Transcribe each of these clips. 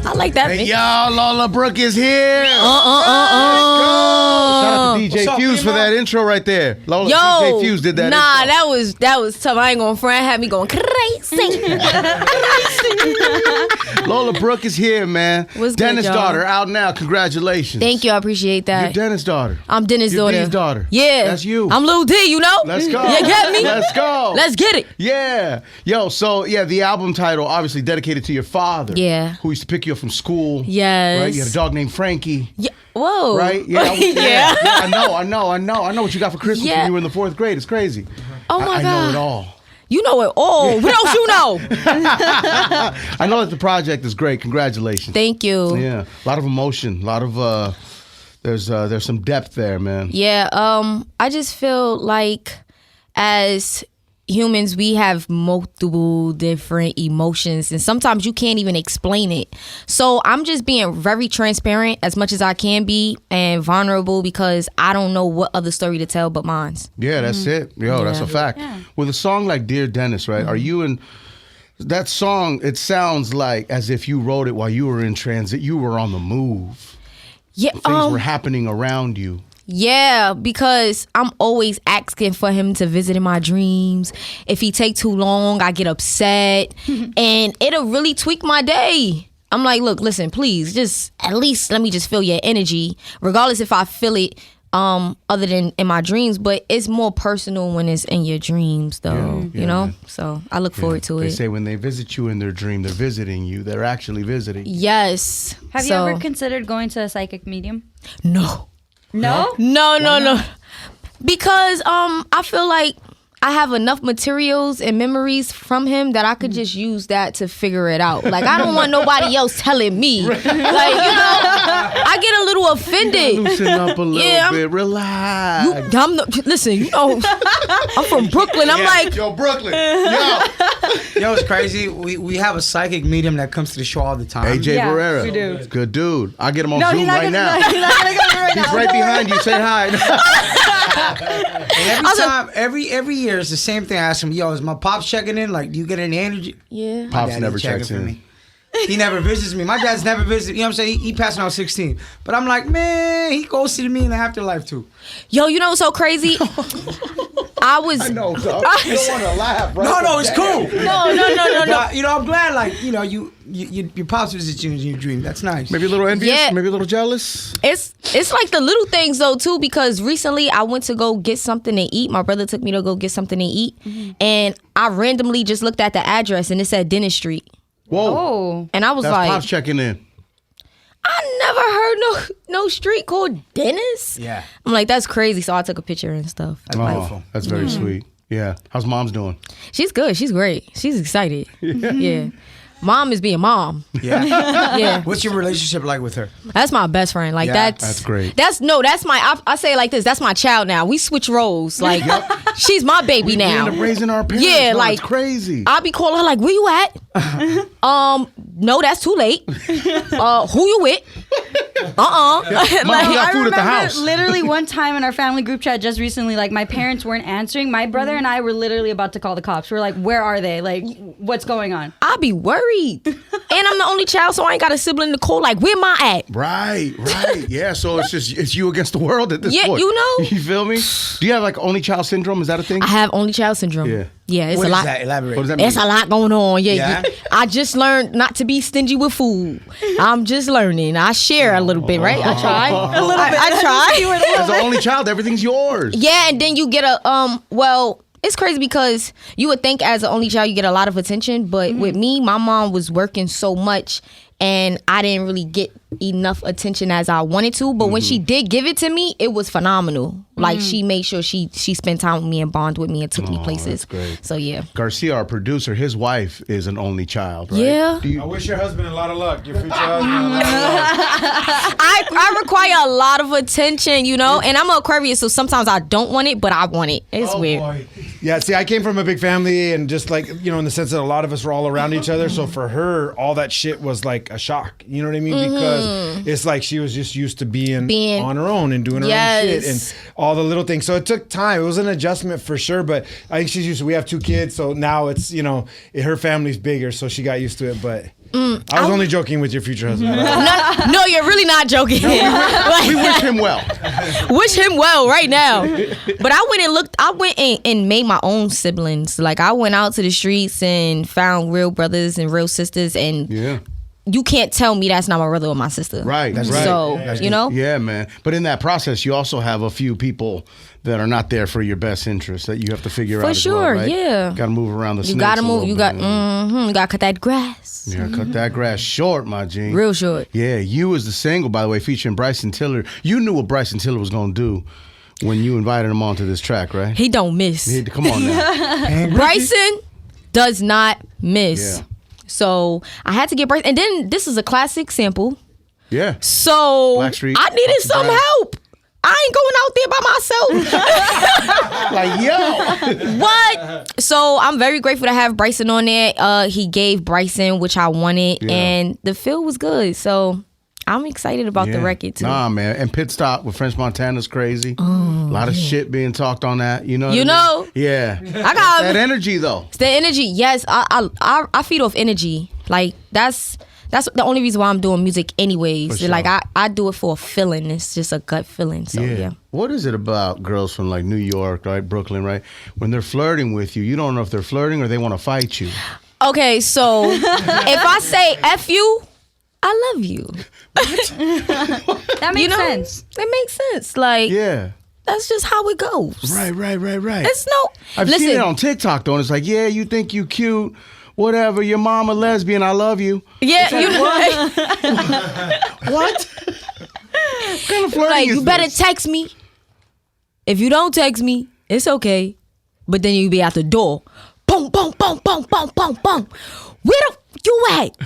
I like that. Hey, yo, Lola Brooke is here. Shout out to DJ Foos for that intro right there. Lola, DJ Foos did that intro. that was tough. I ain't gonna front. Had me going crazy. Lola Brooke is here, man. What's Dennis' good, y'all? daughter out now. Congratulations. Thank you. I appreciate that. You're Dennis' daughter. I'm Dennis' You're daughter. D's daughter. Yeah. That's you. I'm Lil D, you know? Let's go. You get me? Let's go. Let's get it. Yeah. Yo, so, yeah, the album title obviously dedicated to your father. Yeah. Who used to pick you up from school. Yes. Right? You had a dog named Frankie. Yeah. Whoa. Right? Yeah. Yeah. I know what you got for Christmas when you were in the 4th grade. It's crazy. Oh, my God. I know it all. You know it all. What else you know? I know that the project is great. Congratulations. Thank you. Yeah. A lot of emotion. A lot of, there's some depth there, man. Yeah. I just feel like as humans, we have multiple different emotions, and sometimes you can't even explain it. So I'm just being very transparent as much as I can be and vulnerable because I don't know what other story to tell but mine's. Yeah, that's it. Yo, that's a fact. Yeah. With a song like Dear Dennis, right? Are you in that song? It sounds like as if you wrote it while you were in transit. You were on the move. Yeah. Things were happening around you. Yeah, because I'm always asking for him to visit in my dreams. If he take too long, I get upset, and it'll really tweak my day. I'm like, look, listen, please, just at least let me just feel your energy, regardless if I feel it other than in my dreams. But it's more personal when it's in your dreams, though. Yeah, you know, man. So I look forward to They it. say when they visit you in their dream, they're visiting you. They're actually visiting. Yes. Have you ever considered going to a psychic medium? No. No? No. Because I feel like I have enough materials and memories from him that I could just use that to figure it out. Like, I don't want nobody else telling me. Like, you know, I get a little offended. Loosen up a little bit. Relax. Listen, you know, I'm from Brooklyn. I'm like, yo, Brooklyn. Yo, it's crazy. We have a psychic medium that comes to the show all the time. AJ Yeah, Barrera. we do. Good dude. I'll get him on No, Zoom he's not right gonna, now. no, he's not gonna go right now. He's right behind you. Say hi. And every year it's the same thing. I ask him, yo, is my pops checking in? Like, do you get any energy? yeah. My Pops dad never ain't checking checks for in. me. He never visits me. My dad's never visited. You know what I'm saying? He passed when I was 16. But I'm like, man, he goes to me in the afterlife too. Yo, you know what's so crazy? I No, dog. You don't want to laugh, right? No, it's cool. No. But, you know, I'm glad, like, you know, your pops visit you in your dream. That's nice. Maybe a little envious, Yeah. maybe a little jealous. It's like the little things though too, because recently I went to go get something to eat. My brother took me to go get something to eat, and I randomly just looked at the address and it said Dennis Street, Whoa. Oh. and I was That's like, Pops checking in. I never heard no street called Dennis. Yeah. I'm like, that's crazy. So I took a picture and stuff. That's beautiful. That's very sweet. Yeah. How's mom's doing? She's good. She's great. She's excited. Yeah. Mom is being mom. Yeah. Yeah. What's your relationship like with her? That's my best friend. Like Yeah, that's great. That's my. I say it like this. That's my child now. We switch roles. Like she's my baby We now. end up raising our parents. Yeah, No, like it's crazy. I'll be calling her like, where you at? No, that's too late. Who you with? Mom, Like, you got I food at the remember house. literally one time in our family group chat just recently, like my parents weren't answering. My brother and I were literally about to call the cops. We were like, where are they? Like, what's going on? I'll be worried. And I'm the only child, so I ain't got a sibling to call. Like, where my at? Right. Yeah, so it's you against the world at this Yeah, point. you know. You feel me? Do you have like only child syndrome? Is that a thing? I have only child syndrome. Yeah. Yeah, it's What a is lot. that? Elaborate. What does that mean? It's a lot going on. Yeah, Yeah? I just learned not to be stingy with food. I'm just learning. I share a little bit, right? I try. A little bit. I try. As the only child, everything's yours. Yeah, and then you get a well, it's crazy because you would think as an only child you get a lot of attention, but with me, my mom was working so much and I didn't really get enough attention as I wanted to. But when she did give it to me, it was phenomenal. Like she made sure she spent time with me and bonded with me and took me places. that's great. So yeah. Garcia, our producer, his wife is an only child, right? Yeah. I wish your husband a lot of luck. Your future husband a lot of luck. I require a lot of attention, you know, and I'm an Aquarius, so sometimes I don't want it, but I want it. It's weird. Boy. Yeah, see, I came from a big family and just like, you know, in the sense that a lot of us were all around each other. So for her, all that shit was like a shock. You know what I mean? Because it's like she was just used to being on her own and doing her own shit and all the little things. So it took time. It was an adjustment for sure, but I think she's used to, we have 2 kids. So now it's, you know, her family's bigger. So she got used to it, but I was only joking with your future husband. Right? No, you're really not joking. We wish him well. Wish him well right now. But I went and made my own siblings. Like, I went out to the streets and found real brothers and real sisters, and you can't tell me that's not my brother or my sister. Right. That's right. So, you know? Yeah, man. But in that process, you also have a few people that are not there for your best interest that you have to figure out. For as sure, well, right? yeah. Got to move around the snakes. You gotta a move. little You bit. got to cut that grass. Yeah, cut that grass short, my G. Real short. Yeah, you as the single, by the way, featuring Bryson Tiller. You knew what Bryson Tiller was going to do when you invited him onto this track, right? He don't miss. Come on now. Bryson does not miss. Yeah. So I had to get Bryson. And then this is a classic sample. Yeah. So Blackstreet, I needed Oxy some Brown. help. I ain't going out there by myself. Like, yo. What? So I'm very grateful to have Bryson on there. He gave Bryson, which I wanted, and the feel was good. So I'm excited about the record too. Nah, man. And Pit Stop with French Montana's crazy. A lot of shit being talked on that. You know what I mean? Yeah. I got that energy though. It's the energy. Yes, I feed off energy. Like that's the only reason why I'm doing music anyways. Sure. Like I do it for a feeling. It's just a gut feeling. So yeah. What is it about girls from like New York, right, Brooklyn, right? When they're flirting with you, you don't know if they're flirting or they want to fight you. Okay, so if I say F you, I love you. That makes sense. It makes sense. Like, that's just how it goes. Right. It's no. I've listen, seen it on TikTok though, and it's like, yeah, you think you cute, whatever. Your mom a lesbian, I love you. Yeah, It's like, what? What kind of flirting like, is you better this? text me. If you don't text me, it's okay. But then you be out the door. Boom, boom, boom, boom, boom, boom, boom. Where the you at?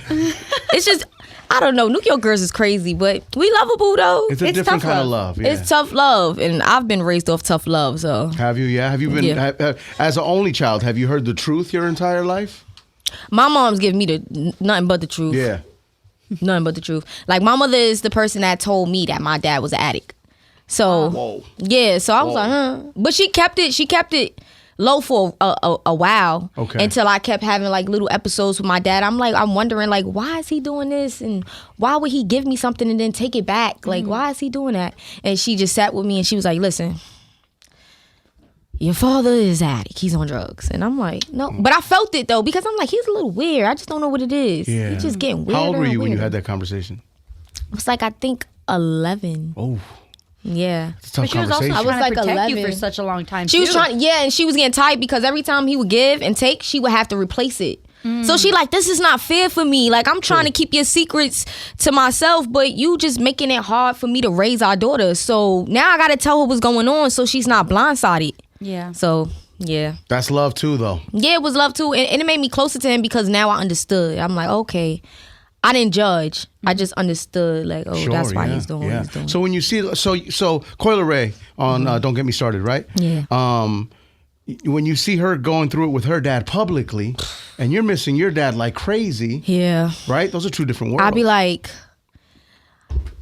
It's just, I don't know. New York girls is crazy, but we lovable though. It's a different kind of love. Yeah. It's tough love, and I've been raised off tough love. So have you? Yeah. Have you been as an only child? Have you heard the truth your entire life? my mom's giving me nothing but the truth. Yeah. Nothing but the truth. Like, my mother is the person that told me that my dad was an addict. So yeah, so I was like, huh. But she kept it low for a while. Okay. Until I kept having like little episodes with my dad. I'm wondering like, why is he doing this? And why would he give me something and then take it back? Like, why is he doing that? And she just sat with me and she was like, listen, your father is addict. He's on drugs. And I'm like, no. But I felt it though, because I'm like, he's a little weird. I just don't know what it is. Yeah. He's just getting weirder. How old were you when you and had that conversation? It was like, I think 11. Oh. Yeah. It's a tough But she was also conversation. I was trying like to protect you 11. for such a long time. She was trying, and she was getting tight because every time he would give and take, she would have to replace it. So she like, this is not fair for me. Like, I'm trying to keep your secrets to myself, but you just making it hard for me to raise our daughter. So now I got to tell her what's going on so she's not blindsided. Yeah. So, yeah. That's love too, though. Yeah, it was love too. And it made me closer to him because now I understood. I'm like, okay. I didn't judge. I just understood, like, oh, Sure, that's why yeah, he's doing what yeah. he's doing. So when you see, so Coil Ray on Don't Get Me Started, right? Yeah. When you see her going through it with her dad publicly, and you're missing your dad like crazy, Yeah. right? Those are two different worlds. I'd be like,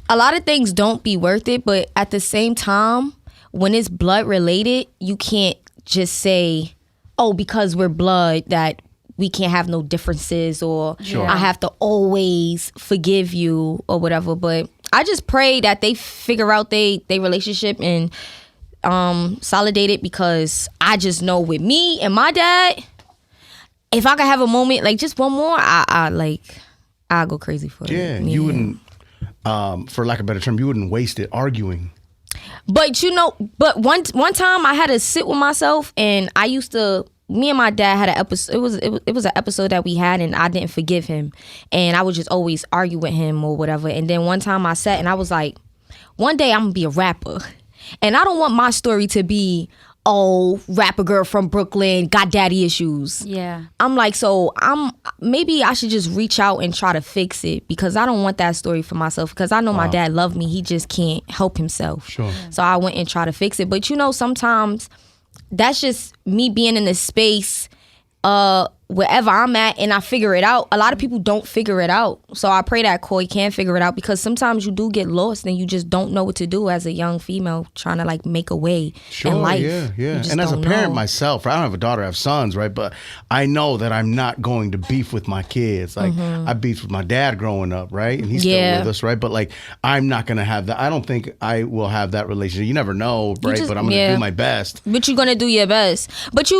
a lot of things don't be worth it, but at the same time, when it's blood related, you can't just say, oh, because we're blood, that we can't have no differences, or I have to always forgive you or whatever. But I just pray that they figure out they relationship and solidate it, because I just know with me and my dad, if I could have a moment, like just one more, I'll go crazy for it. Yeah, you wouldn't, for lack of a better term, you wouldn't waste it arguing. But one time I had to sit with myself, and me and my dad had an episode. It was an episode that we had, and I didn't forgive him, and I would just always argue with him or whatever. And then one time I sat and I was like, one day I'm gonna be a rapper, and I don't want my story to be, oh, rapper girl from Brooklyn got daddy issues. Yeah. I'm like, so maybe I should just reach out and try to fix it, because I don't want that story for myself, because I know my dad loved me. He just can't help himself. Sure. So I went and tried to fix it. But sometimes that's just me being in this space wherever I'm at and I figure it out. A lot of people don't figure it out. So I pray that Koi can figure it out, because sometimes you do get lost and you just don't know what to do as a young female trying to like make a way in life. Yeah. And as a parent myself, I don't have a daughter, I have sons, right? But I know that I'm not going to beef with my kids. Like I beefed with my dad growing up, right? And he's still with us, right? But like I'm not gonna have that. I don't think I will have that relationship. You never know, right? But I'm gonna do my best. But you're gonna do your best. But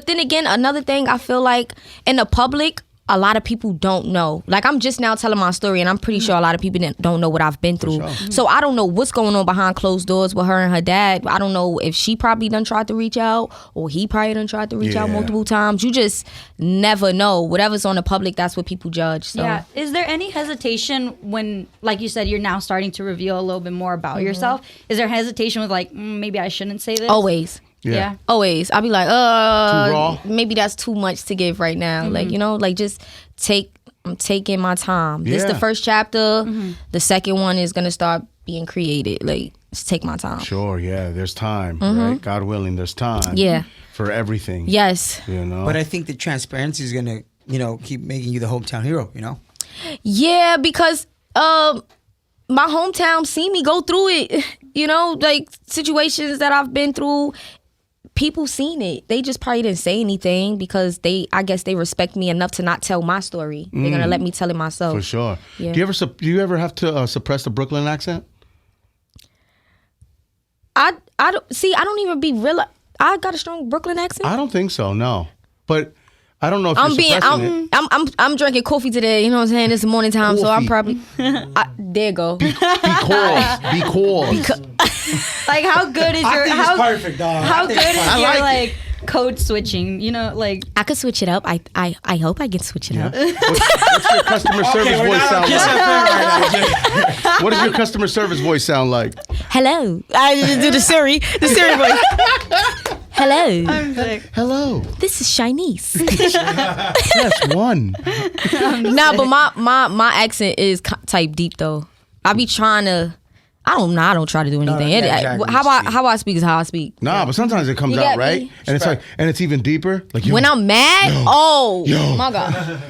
then again, another thing I feel like in the public, a lot of people don't know. Like, I'm just now telling my story, and I'm pretty sure a lot of people don't know what I've been through. Sure. So I don't know what's going on behind closed doors with her and her dad. I don't know if she probably done tried to reach out, or he probably done tried to reach out multiple times. You just never know. Whatever's on the public, that's what people judge. So. Yeah. Is there any hesitation when, like you said, you're now starting to reveal a little bit more about yourself? Is there hesitation with like, maybe I shouldn't say this? Always. Yeah. Always. I'll be like, too raw? Maybe that's too much to give right now. Like, you know, like just I'm taking my time. This is the first chapter. The second one is gonna start being created. Like, just take my time. Sure, there's time, right? God willing, there's time. Yeah. For everything. Yes. You know. But I think the transparency is gonna, keep making you the hometown hero, Yeah, because my hometown seen me go through it. Like situations that I've been through. People seen it. They just probably didn't say anything because I guess they respect me enough to not tell my story. They're gonna let me tell it myself. For sure. Yeah. Do you ever have to suppress the Brooklyn accent? I don't even be real. I got a strong Brooklyn accent. I don't think so. No, but I don't know if you're suppressing it. I'm drinking coffee today. You know what I'm saying? It's morning time, so I'm probably. There you go. Be cool. Like, how good is your? It's perfect, dog. How good is your like code switching? Like I could switch it up. I hope I can switch it up. What's your customer service voice sound like? What does your customer service voice sound like? Hello. I just do the Siri voice. Hello. I'm sick. Hello. This is Shanice. Press 1. No, but my accent is type deep though. I be trying to. I don't try to do anything. Exactly. How I speak is how I speak. Nah, but sometimes it comes out right, me? and it's like, and it's even deeper. Like when I'm mad, my God.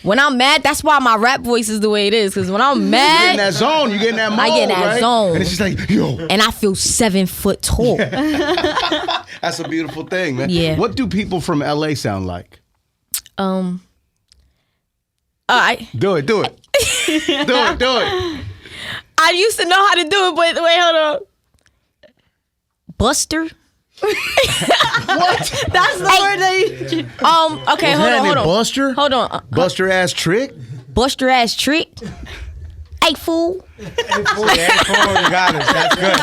When I'm mad, that's why my rap voice is the way it is. Because when I'm mad, you get in that zone. You get in that mode. I get in that right? zone, and it's just like and I feel 7 foot tall. That's a beautiful thing, man. Yeah. What do people from LA sound like? All right. Do it. Do it. I used to know how to do it, but wait, hold on. Buster. What? That's the word that you. Okay, hold on. Buster? Hold on. Buster ass trick? Buster ass trick. Hey, fool. You got it. That's good.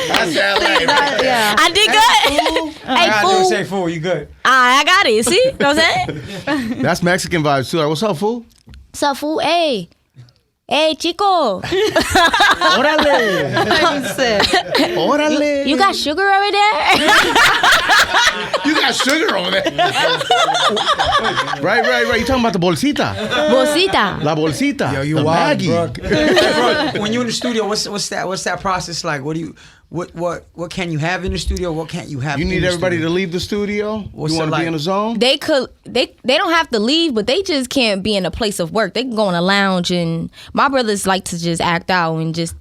That's LA, right? Yeah. I did good. Hey, fool. Say fool. You good? I got it. See? You know what I'm saying? That's Mexican vibes too. Like, what's up, fool? What's up, fool? Hey, chico. Órale. I'm sick. Órale. You got sugar over there? You got sugar over there. Right. You talking about the bolsita? Bolsita. La bolsita. Yo, you the wild, Maggie. Brooke. Hey, bro, when you're in the studio, what's that process like? What can you have in the studio? What can't you have? You in need the everybody studio? to leave the studio? What's You want it to be like? in the zone? They don't have to leave, but they just can't be in a place of work. They can go in a lounge, and my brothers like to just act out and just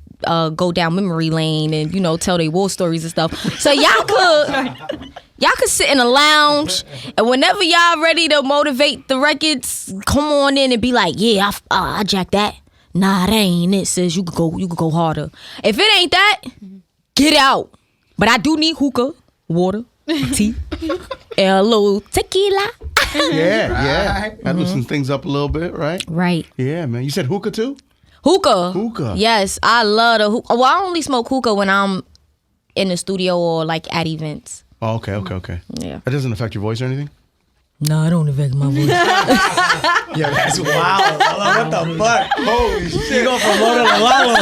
go down memory lane and tell their war stories and stuff. So y'all could sit in a lounge, and whenever y'all ready to motivate the records, come on in and be like, yeah, I jack that. Nah, that ain't it. Sis, you could go harder. If it ain't that, get out. But I do need hookah, water, tea, and a little tequila. Yeah. That loosens things up a little bit, right? Right. Yeah, man. You said hookah too? Hookah. Yes, I love the hookah. Well, I only smoke hookah when I'm in the studio or like at events. Oh, okay. Yeah. That doesn't affect your voice or anything? No, it don't affect my voice. Yeah, that's wild. What the fuck? Holy shit. You go from Lola to Lala.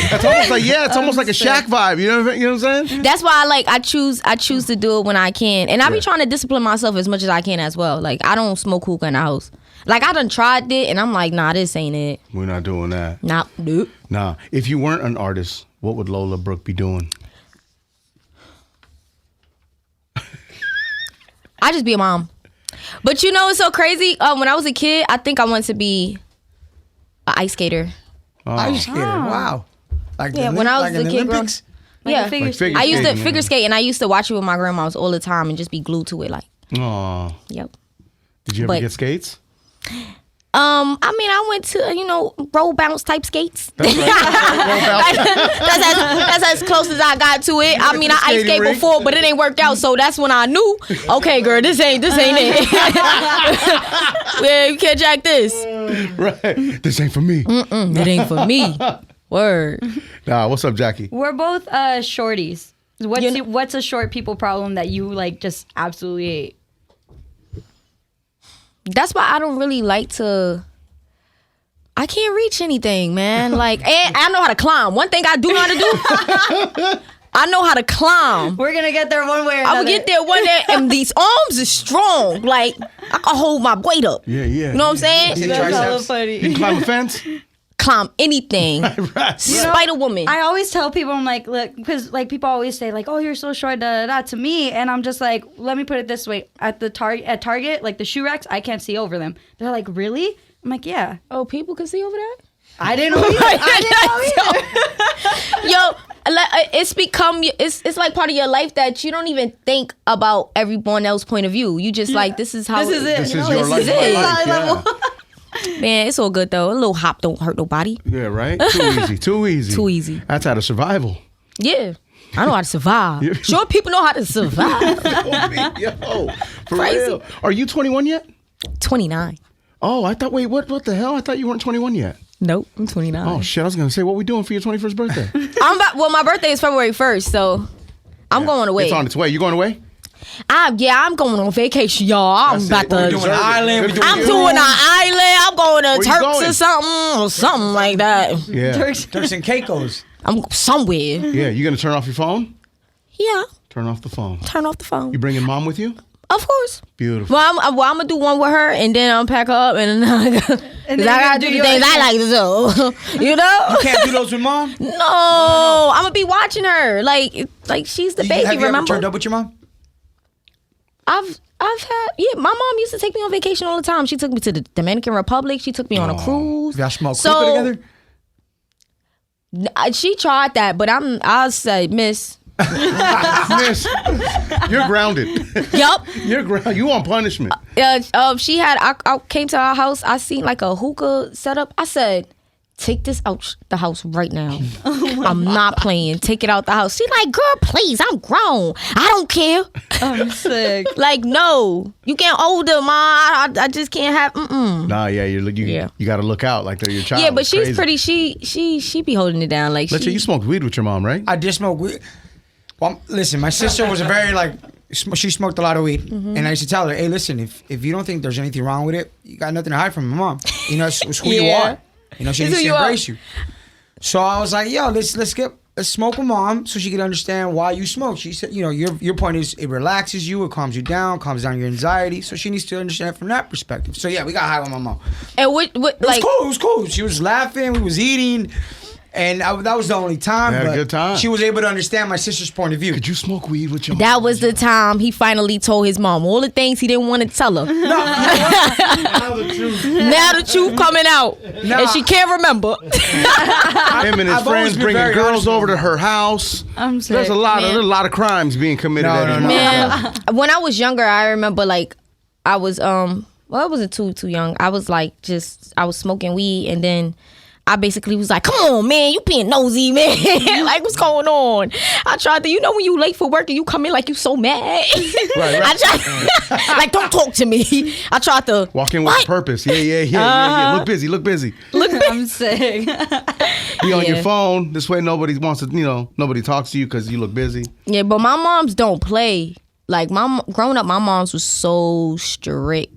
It's almost like a Shaq vibe. You know what I'm saying? That's why I choose to do it when I can. And I be trying to discipline myself as much as I can as well. Like, I don't smoke hookah in the house. Like, I done tried it and I'm like, nah, this ain't it. We're not doing that. Nope. Nah. If you weren't an artist, what would Lola Brooke be doing? I just be a mom. But you know, it's so crazy. When I was a kid, I think I wanted to be an ice skater. Ice skater. Wow. Like when I was a kid, Olympics. Yeah, figure I used to skating, figure skate, and I used to watch it with my grandmas all the time and just be glued to it. Like, Yep. yep. Did you ever get skates? I mean, I went to roll bounce type skates. That's right. that's as close as I got to it. I mean, I ice skate before, but it ain't worked out. So that's when I knew, okay, girl, this ain't it. Yeah, you can't jack this. Right. This ain't for me. It ain't for me. Word. Nah, what's up, Jackie? We're both shorties. What's a short people problem that you like just absolutely hate? That's why I don't really like to. I can't reach anything, man. Like, and I know how to climb. One thing I do know how to do, I know how to climb. We're gonna get there one way or another. I will get there one day, and these arms are strong. Like, I can hold my weight up. Yeah. You know what I'm saying? That's hella funny. You can climb a fence? Climb anything. Right. Spider Woman. I always tell people, I'm like, look, because like people always say like, oh, you're so short, to me, and I'm just like, let me put it this way: at Target, like the shoe racks, I can't see over them. They're like, really? I'm like, yeah. Oh, people can see over that? I didn't know either. Yo, it's become it's like part of your life that you don't even think about everyone else's point of view. You just like, this is how This is it. This You is know, your this life. is it. Yeah. Man, it's all good though. A little hop don't hurt nobody. Yeah, right? Too easy. Too easy. Too easy. That's out of survival. Yeah. I know how to survive. Yeah. Sure, people know how to survive. Yo, for Crazy. real. Are you 21 yet? 29. Oh, I thought, wait, what the hell? I thought you weren't 21 yet. Nope, I'm 29. Oh, shit. I was going to say, what we doing for your 21st birthday? My birthday is February 1st, so I'm going away. It's on its way. You going away? I'm going on vacation, y'all. I'm about to. We're doing an island. I'm doing an island. I'm going to Where you Turks going? or something like that. Yeah. Turks and Caicos. I'm somewhere. Yeah, you going to turn off your phone? Yeah, Turn off the phone. turn off the phone. You bringing mom with you? Of course. Beautiful. Well, I'm gonna do one with her, and then I'll pack her up, and then I gotta do the yours. things I like to do. You know? You can't do those with mom? No, I'm gonna be watching her. Like she's the baby. Have you ever Remember? turned up with your mom? I've had my mom used to take me on vacation all the time. She took me to the Dominican Republic. She took me on a cruise. Y'all smoke hookah together? She tried that, but I'll say, Miss. Miss, you're grounded. Yup. You on punishment. She had. I came to our house. I seen like a hookah setup. I said, take this out the house right now. I'm not playing. Take it out the house. She like, girl, please. I'm grown. I don't care. I'm sick. Like, no, you getting older, ma. I just can't have. Nah, yeah, you got to look out like they're your child. Yeah, but It's she's crazy. pretty. She be holding it down. Like, Let's say you smoked weed with your mom, right? I did smoke weed. Well, listen, my sister was a very she smoked a lot of weed, Mm-hmm. and I used to tell her, "Hey, listen, if you don't think there's anything wrong with it, you got nothing to hide from my mom. You know, it's who you Yeah. are. You know, she It's needs who to you are. embrace you." So I was like, "Yo, let's smoke with mom, so she can understand why you smoke." She said, "You know, your point is it relaxes you, it calms you down, calms down your anxiety. So she needs to understand it from that perspective." So yeah, we got high with my mom. and what It was like. cool. It was cool. She was laughing. We was eating. And that was the only time. You had a but good time. She was able to understand my sister's point of view. Could you smoke weed with your mom? That was the time he finally told his mom all the things he didn't want to tell her. Now the truth. Now the truth coming out, and she can't remember. Him and his I've always friends been bringing very girls honest over with to her house. I'm sick. There's a lot of crimes being committed No, at no, his no. mom's house. Man, when I was younger, I remember like I was I wasn't too young. I was like I was smoking weed, and then I basically was like, come on, man, you being nosy, man. Like, what's going on? I tried to, you know when you late for work and you come in like you so mad? Right. I tried, like, don't talk to me. I tried to. Walk in with what? a purpose. Yeah. Look busy. I'm sick. Be on your Yeah. phone. This way nobody wants to, nobody talks to you because you look busy. Yeah, but my moms don't play. Like, growing up, my moms was so strict.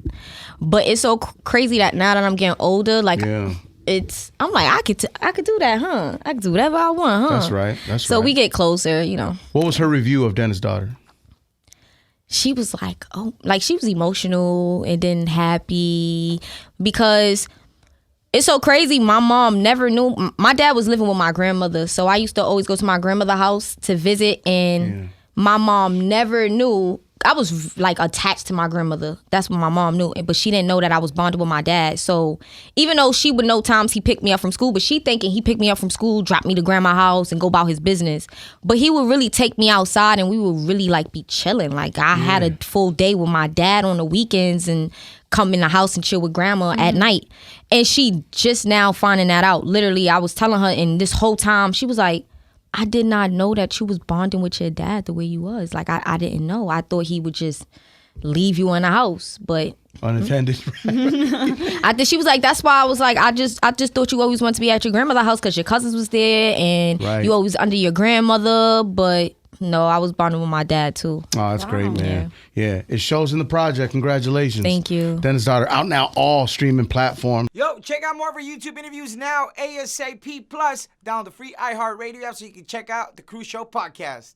But it's so crazy that now that I'm getting older, like, Yeah. I'm like, I could do that, huh? I could do whatever I want, huh? That's right. So we get closer, What was her review of Dennis' daughter? She was like, she was emotional and then happy because it's so crazy. My mom never knew. My dad was living with my grandmother, so I used to always go to my grandmother's house to visit, and my mom never knew. was like attached to my grandmother. That's what my mom knew, but she didn't know that I was bonded with my dad. So even though she would know times he picked me up from school, but she thinking he picked me up from school, dropped me to grandma's house, and go about his business. But he would really take me outside, and we would really like be chilling. Like I had a full day with my dad on the weekends and come in the house and chill with grandma at night. And she just now finding that out. Literally, I was telling her, and this whole time she was like, I did not know that you was bonding with your dad the way you was. Like, I didn't know. I thought he would just leave you in the house, but unattended. I think she was like, that's why I was like, I just thought you always wanted to be at your grandmother's house because your cousins was there and you always under your grandmother, but no, I was bonding with my dad too. Oh, that's great, man. Yeah, it shows in the project. Congratulations. Thank you. Dennis' Daughter, out now, all streaming platforms. Yo, check out more of our YouTube interviews now, ASAP+. Download the free iHeartRadio app so you can check out the Cruz Show podcast.